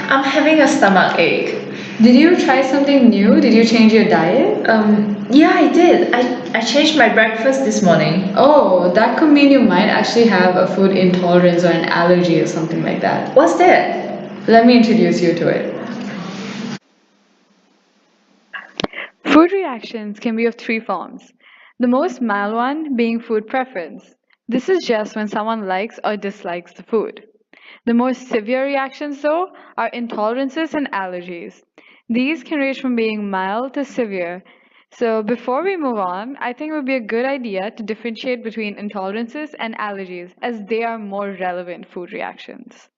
I'm having a stomach ache. Did you try something new? Did you change your diet? Yeah, I did. I changed my breakfast this morning. Oh, that could mean you might actually have a food intolerance or an allergy or something like that. What's that? Let me introduce you to it. Food reactions can be of three forms. The most mild one being food preference. This is just when someone likes or dislikes the food. The more severe reactions, though, are intolerances and allergies. These can range from being mild to severe. So, before we move on, I think it would be a good idea to differentiate between intolerances and allergies as they are more relevant food reactions.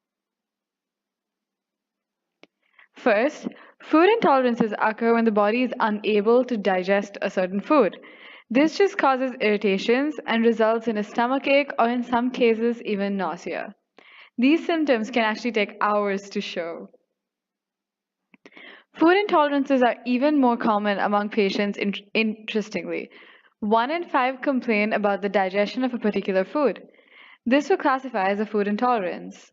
First, food intolerances occur when the body is unable to digest a certain food. This just causes irritations and results in a stomach ache or, in some cases, even nausea. These symptoms can actually take hours to show. Food intolerances are even more common among patients, interestingly. 1 in 5 complain about the digestion of a particular food. This would classify as a food intolerance.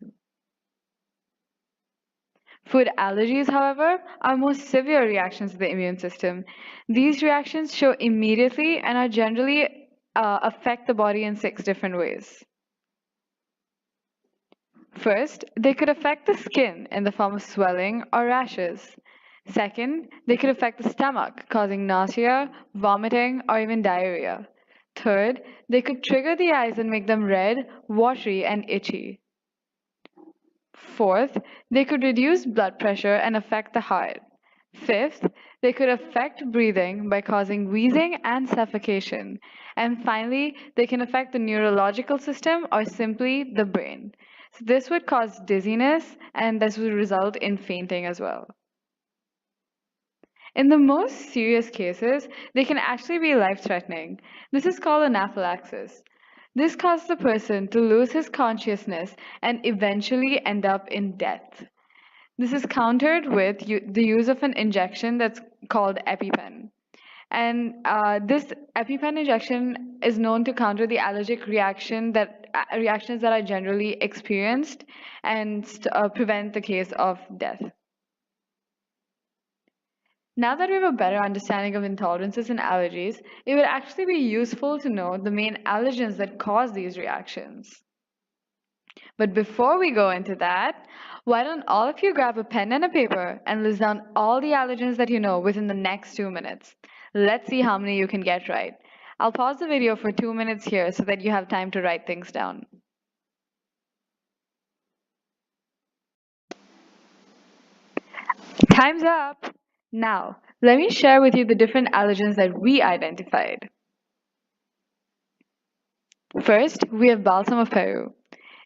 Food allergies, however, are more severe reactions to the immune system. These reactions show immediately and are generally affect the body in 6 different ways. First, they could affect the skin in the form of swelling or rashes. Second, they could affect the stomach, causing nausea, vomiting, or even diarrhea. Third, they could trigger the eyes and make them red, watery, and itchy. Fourth, they could reduce blood pressure and affect the heart. Fifth, they could affect breathing by causing wheezing and suffocation. And finally, they can affect the neurological system or simply the brain. So this would cause dizziness and this would result in fainting as well. In the most serious cases, they can actually be life threatening. This is called anaphylaxis. This causes the person to lose his consciousness and eventually end up in death. This is countered with the use of an injection that's called EpiPen. And this EpiPen injection is known to counter the allergic reactions that are generally experienced and prevent the case of death. Now that we have a better understanding of intolerances and allergies, it would actually be useful to know the main allergens that cause these reactions. But before we go into that, why don't all of you grab a pen and a paper and list down all the allergens that you know within the next 2 minutes? Let's see how many you can get right. I'll pause the video for 2 minutes here so that you have time to write things down. Time's up! Now, let me share with you the different allergens that we identified. First, we have balsam of Peru.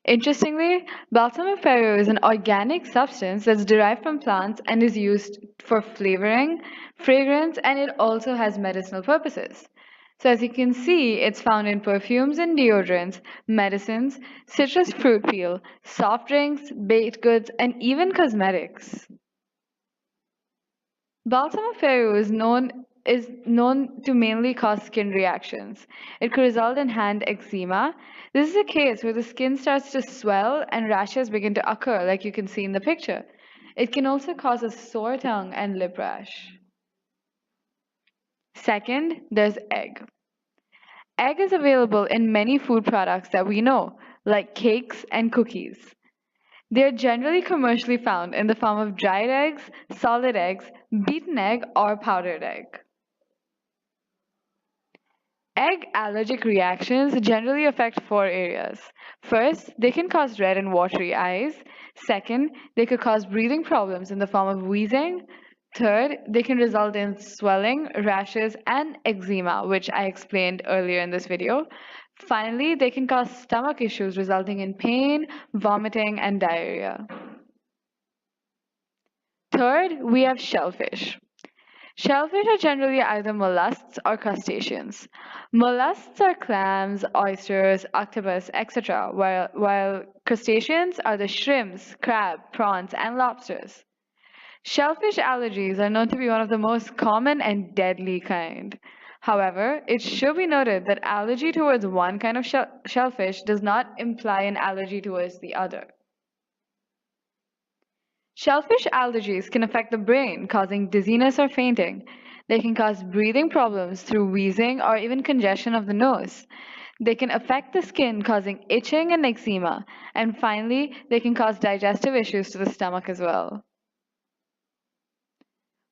Interestingly, balsam of Peru is an organic substance that's derived from plants and is used for flavoring, fragrance, and it also has medicinal purposes. So, as you can see, it's found in perfumes and deodorants, medicines, citrus fruit peel, soft drinks, baked goods, and even cosmetics. Balsam of Peru is known to mainly cause skin reactions. It could result in hand eczema. This is a case where the skin starts to swell and rashes begin to occur, like you can see in the picture. It can also cause a sore tongue and lip rash. Second, there's egg. Egg is available in many food products that we know, like cakes and cookies. They are generally commercially found in the form of dried eggs, solid eggs, beaten egg, or powdered egg. Egg allergic reactions generally affect 4 areas. First, they can cause red and watery eyes. Second, they could cause breathing problems in the form of wheezing. Third, they can result in swelling, rashes, and eczema, which I explained earlier in this video. Finally, they can cause stomach issues resulting in pain, vomiting, and diarrhea. Third, we have shellfish. Shellfish are generally either mollusks or crustaceans. Mollusks are clams, oysters, octopus, etc., while crustaceans are the shrimps, crab, prawns, and lobsters. Shellfish allergies are known to be one of the most common and deadly kind. However, it should be noted that allergy towards one kind of shellfish does not imply an allergy towards the other. Shellfish allergies can affect the brain, causing dizziness or fainting. They can cause breathing problems through wheezing or even congestion of the nose. They can affect the skin, causing itching and eczema. And finally, they can cause digestive issues to the stomach as well.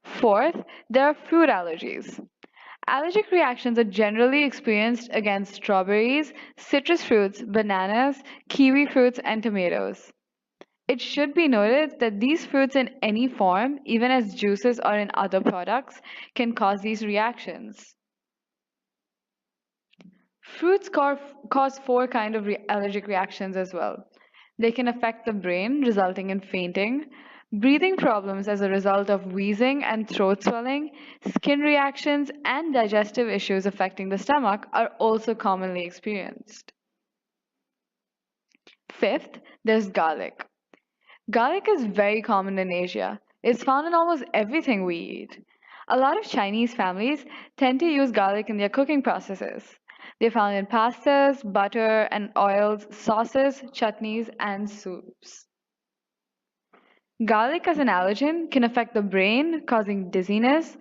Fourth, there are food allergies. Allergic reactions are generally experienced against strawberries, citrus fruits, bananas, kiwi fruits, and tomatoes. It should be noted that these fruits in any form, even as juices or in other products, can cause these reactions. Fruits cause four kinds of allergic reactions as well. They can affect the brain, resulting in fainting, breathing problems as a result of wheezing and throat swelling, skin reactions, and digestive issues affecting the stomach are also commonly experienced. Fifth, there's garlic. Garlic is very common in Asia. It's found in almost everything we eat. A lot of Chinese families tend to use garlic in their cooking processes. They're found in pastas, butter and oils, sauces, chutneys, and soups. Garlic as an allergen can affect the brain, causing dizziness,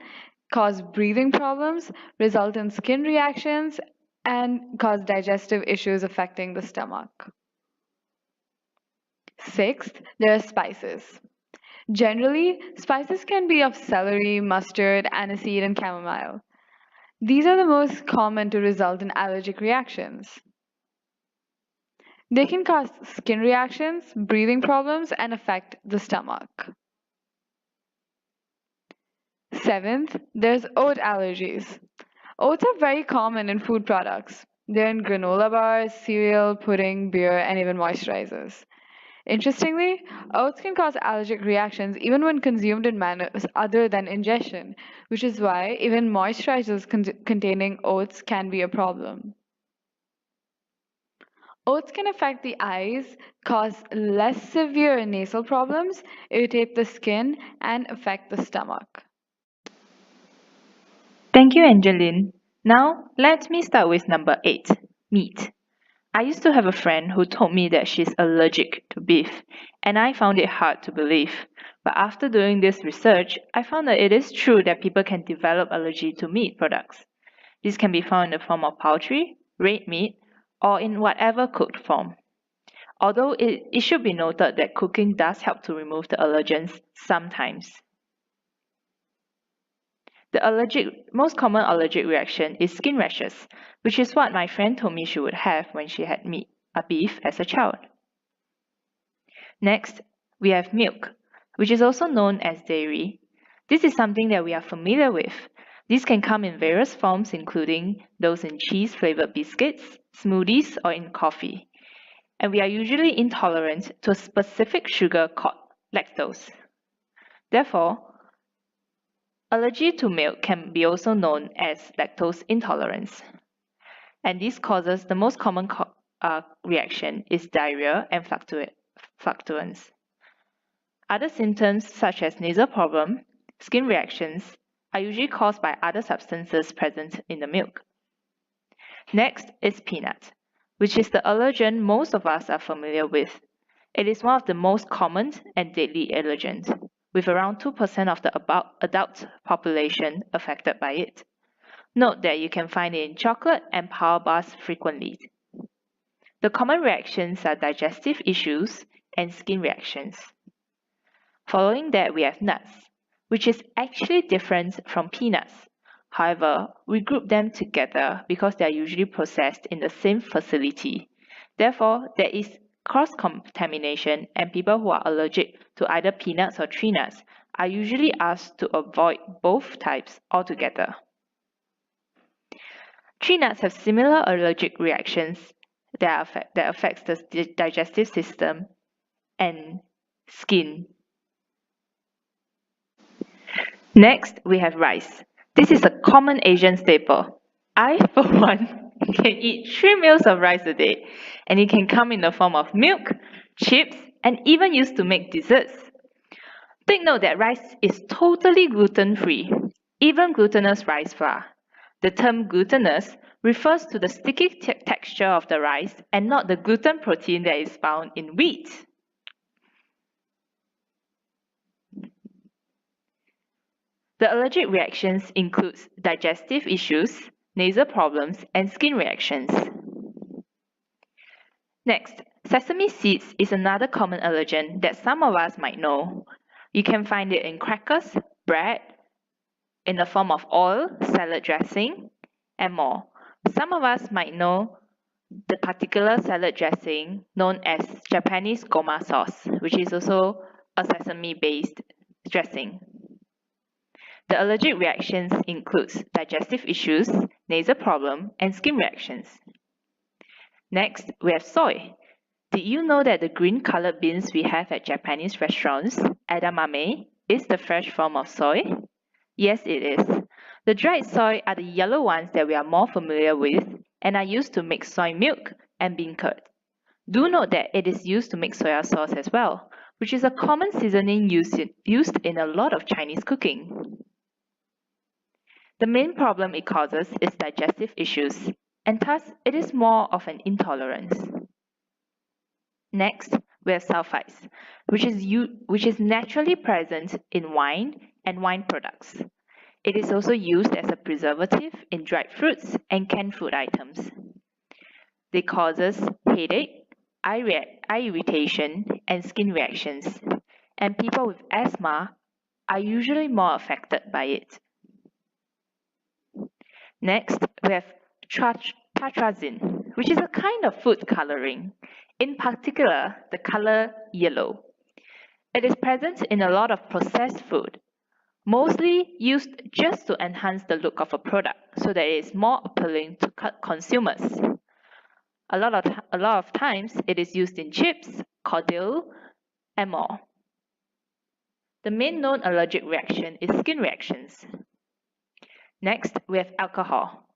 cause breathing problems, result in skin reactions, and cause digestive issues affecting the stomach. Sixth, there are spices. Generally, spices can be of celery, mustard, aniseed, and chamomile. These are the most common to result in allergic reactions. They can cause skin reactions, breathing problems, and affect the stomach. Seventh, there's oat allergies. Oats are very common in food products. They're in granola bars, cereal, pudding, beer, and even moisturizers. Interestingly, oats can cause allergic reactions even when consumed in manners other than ingestion, which is why even moisturizers containing oats can be a problem. Oats can affect the eyes, cause less severe nasal problems, irritate the skin, and affect the stomach. Thank you, Angeline. Now, let me start with number 8, meat. I used to have a friend who told me that she's allergic to beef, and I found it hard to believe. But after doing this research, I found that it is true that people can develop allergy to meat products. This can be found in the form of poultry, red meat, or in whatever cooked form. Although it should be noted that cooking does help to remove the allergens sometimes. Most common allergic reaction is skin rashes, which is what my friend told me she would have when she had beef as a child. Next, we have milk, which is also known as dairy. This is something that we are familiar with. This can come in various forms, including those in cheese-flavored biscuits, smoothies, or in coffee. And we are usually intolerant to a specific sugar called lactose. Therefore, allergy to milk can be also known as lactose intolerance. And this causes the most common reaction is diarrhea and fluctuance. Other symptoms such as nasal problem, skin reactions are usually caused by other substances present in the milk. Next is peanut, which is the allergen most of us are familiar with. It is one of the most common and deadly allergens, with around 2% of the adult population affected by it. Note that you can find it in chocolate and power bars frequently. The common reactions are digestive issues and skin reactions. Following that, we have nuts, which is actually different from peanuts. However, we group them together because they are usually processed in the same facility. Therefore, there is cross-contamination, and people who are allergic to either peanuts or tree nuts are usually asked to avoid both types altogether. Tree nuts have similar allergic reactions that affects the digestive system and skin. Next, we have rice. This is a common Asian staple. I, for one, can eat 3 meals of rice a day, and it can come in the form of milk, chips, and even used to make desserts. Take note that rice is totally gluten-free, even glutinous rice flour. The term glutinous refers to the sticky texture of the rice and not the gluten protein that is found in wheat. The allergic reactions include digestive issues, nasal problems, and skin reactions. Next, sesame seeds is another common allergen that some of us might know. You can find it in crackers, bread, in the form of oil, salad dressing, and more. Some of us might know the particular salad dressing known as Japanese goma sauce, which is also a sesame-based dressing. The allergic reactions includes digestive issues, nasal problem, and skin reactions. Next, we have soy. Did you know that the green colored beans we have at Japanese restaurants, edamame, is the fresh form of soy? Yes, it is. The dried soy are the yellow ones that we are more familiar with and are used to make soy milk and bean curd. Do note that it is used to make soya sauce as well, which is a common seasoning used in a lot of Chinese cooking. The main problem it causes is digestive issues, and thus it is more of an intolerance. Next, we have sulfites, which is naturally present in wine and wine products. It is also used as a preservative in dried fruits and canned food items. They causes headache, eye irritation, and skin reactions, and people with asthma are usually more affected by it. Next, we have tartrazine, which is a kind of food coloring, in particular the color yellow. It is present in a lot of processed food, mostly used just to enhance the look of a product so that it is more appealing to consumers. A lot of times it is used in chips, cordial, and more. The main known allergic reaction is skin reactions. Next, we have alcohol.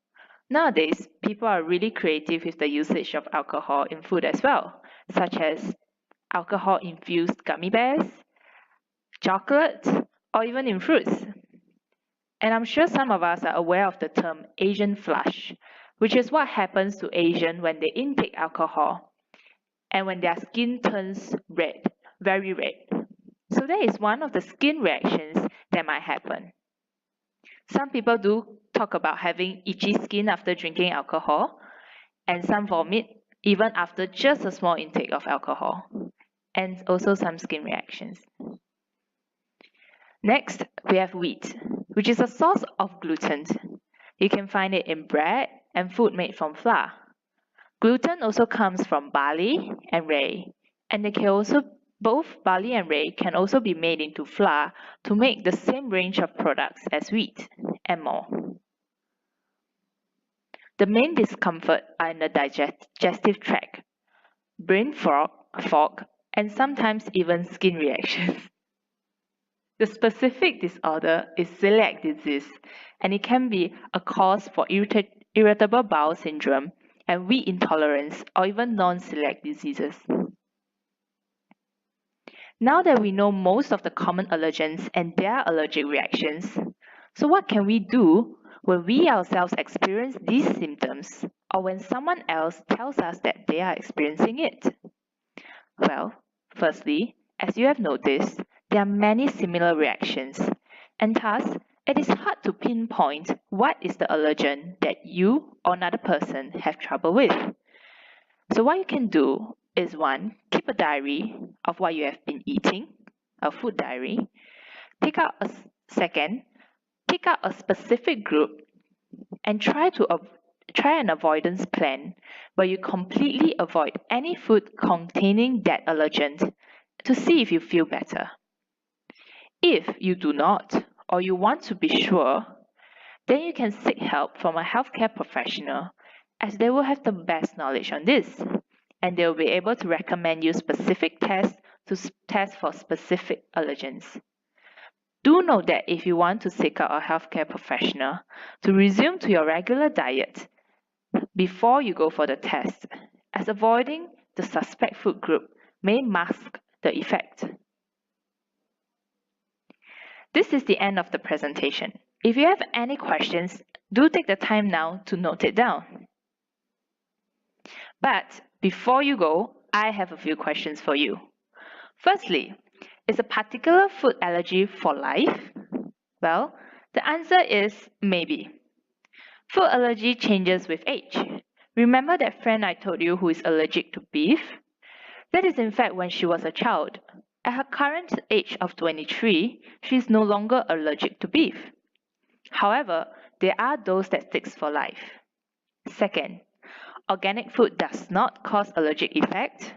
Nowadays, people are really creative with the usage of alcohol in food as well, such as alcohol-infused gummy bears, chocolate, or even in fruits. And I'm sure some of us are aware of the term Asian flush, which is what happens to Asians when they intake alcohol and when their skin turns red, very red. So that is one of the skin reactions that might happen. Some people do talk about having itchy skin after drinking alcohol, and some vomit even after just a small intake of alcohol, and also some skin reactions. Next, we have wheat, which is a source of gluten. You can find it in bread and food made from flour. Gluten also comes from barley and rye, and both barley and rye can also be made into flour to make the same range of products as wheat and more. The main discomfort are in the digestive tract, brain fog, and sometimes even skin reactions. The specific disorder is celiac disease, and it can be a cause for irritable bowel syndrome and wheat intolerance or even non-celiac diseases. Now that we know most of the common allergens and their allergic reactions, so what can we do when we ourselves experience these symptoms or when someone else tells us that they are experiencing it? Well, firstly, as you have noticed, there are many similar reactions, and thus it is hard to pinpoint what is the allergen that you or another person have trouble with. So what you can do is 1. Keep a diary of what you have been eating, a food diary. Pick out a specific group and try an avoidance plan where you completely avoid any food containing that allergen to see if you feel better. If you do not, or you want to be sure, then you can seek help from a healthcare professional as they will have the best knowledge on this, and they will be able to recommend you specific tests to test for specific allergens. Do note that if you want to seek out a healthcare professional, to resume to your regular diet before you go for the test, as avoiding the suspect food group may mask the effect. This is the end of the presentation. If you have any questions, do take the time now to note it down. But before you go, I have a few questions for you. Firstly, is a particular food allergy for life? Well, The answer is maybe. Food allergy changes with age. Remember that friend I told you who is allergic to beef? That is in fact when she was a child. At her current age of 23, she is no longer allergic to beef. However, there are those that sticks for life. Second, organic food does not cause allergic effect.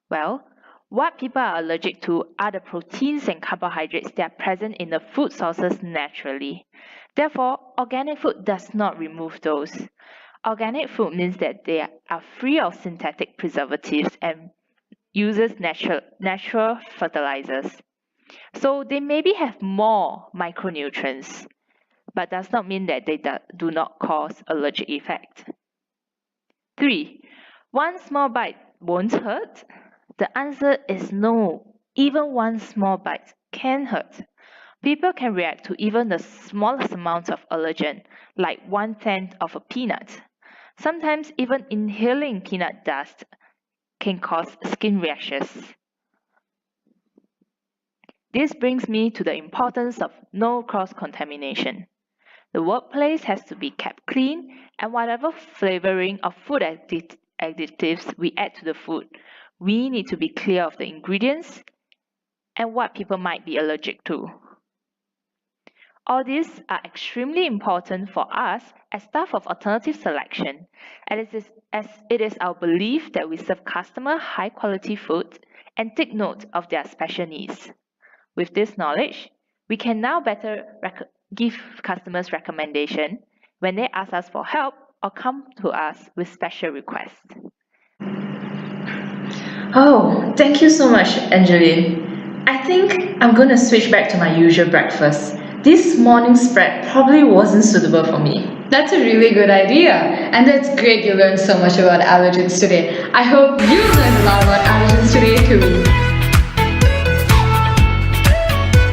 Well, what people are allergic to are the proteins and carbohydrates that are present in the food sources naturally. Therefore, organic food does not remove those. Organic food means that they are free of synthetic preservatives and uses natural fertilizers. So they maybe have more micronutrients, but does not mean that they do not cause allergic effect. 3. One small bite won't hurt? The answer is no. Even one small bite can hurt. People can react to even the smallest amount of allergen, like 1/10 of a peanut. Sometimes even inhaling peanut dust can cause skin rashes. This brings me to the importance of no cross-contamination. The workplace has to be kept clean, and whatever flavoring or food additives we add to the food, we need to be clear of the ingredients and what people might be allergic to. All these are extremely important for us as staff of alternative selection, as it is our belief that we serve customer high quality food and take note of their special needs. With this knowledge, we can now better give customers recommendation when they ask us for help or come to us with special requests. Oh, thank you so much, Angeline. I think I'm going to switch back to my usual breakfast. This morning spread probably wasn't suitable for me. That's a really good idea. And that's great you learned so much about allergens today. I hope you learned a lot about allergens today too.